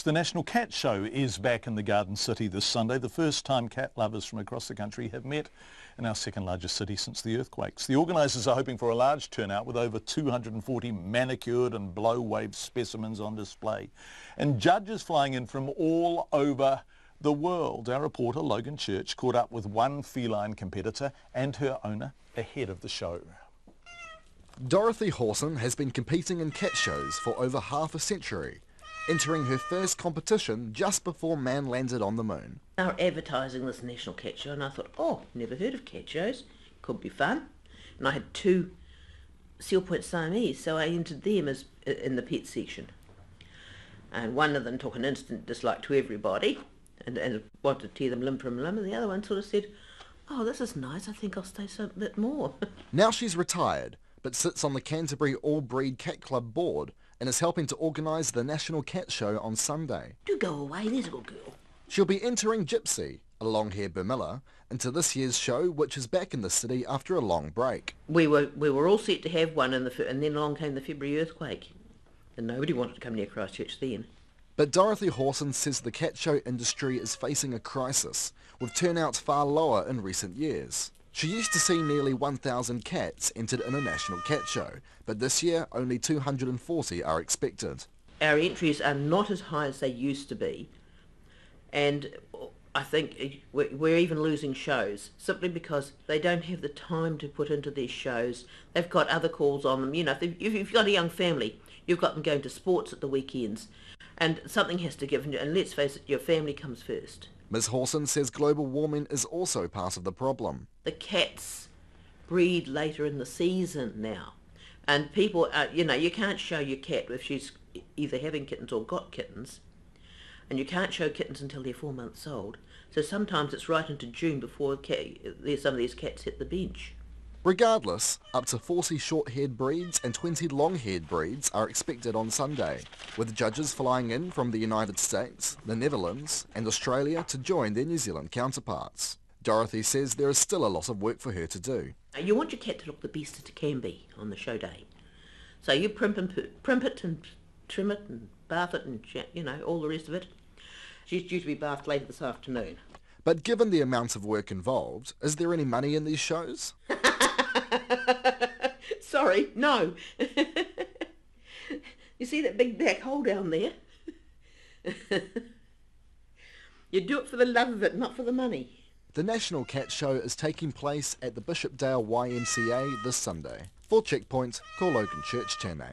The National Cat Show is back in the Garden City this Sunday, the first time cat lovers from across the country have met in our second largest city since the earthquakes. The organisers are hoping for a large turnout with over 240 manicured and blow-wave specimens on display, and judges flying in from all over the world. Our reporter Logan Church caught up with one feline competitor and her owner ahead of the show. Dorothy Hawson has been competing in cat shows for over half a century, entering her first competition just before man landed on the moon. They were advertising this National Cat Show and I thought, oh, never heard of cat shows, could be fun. And I had two Seal Point Siamese, so I entered them as in the pet section. And one of them took an instant dislike to everybody and wanted to tear them limb from limb, and the other one sort of said, oh, this is nice, I think I'll stay a bit more. Now she's retired, but sits on the Canterbury All-Breed Cat Club board and is helping to organise the National Cat Show on Sunday. Do go away, there's a good girl. She'll be entering Gypsy, a long-haired Burmilla, into this year's show, which is back in the city after a long break. We were all set to have one, and then along came the February earthquake, and nobody wanted to come near Christchurch then. But Dorothy Hawson says the cat show industry is facing a crisis, with turnout far lower in recent years. She used to see nearly 1,000 cats entered in a national cat show, but this year only 240 are expected. Our entries are not as high as they used to be, and I think we're even losing shows simply because they don't have the time to put into these shows. They've got other calls on them. You know, if you've got a young family, you've got them going to sports at the weekends, and something has to give, and let's face it, your family comes first. Ms Hawson says global warming is also part of the problem. The cats breed later in the season now, and people are, you know, you can't show your cat if she's either having kittens or got kittens, and you can't show kittens until they're 4 months old, so sometimes it's right into June before some of these cats hit the bench. Regardless, up to 40 short-haired breeds and 20 long-haired breeds are expected on Sunday, with judges flying in from the United States, the Netherlands and Australia to join their New Zealand counterparts. Dorothy says there is still a lot of work for her to do. You want your cat to look the best it can be on the show day. So you primp it and trim it and bath it and, you know, all the rest of it. She's due to be bathed later this afternoon. But given the amount of work involved, is there any money in these shows? Sorry, no. You see that big black hole down there? You do it for the love of it, not for the money. The National Cat Show is taking place at the Bishopdale YMCA this Sunday. For Checkpoint, call Logan Church, Chennai.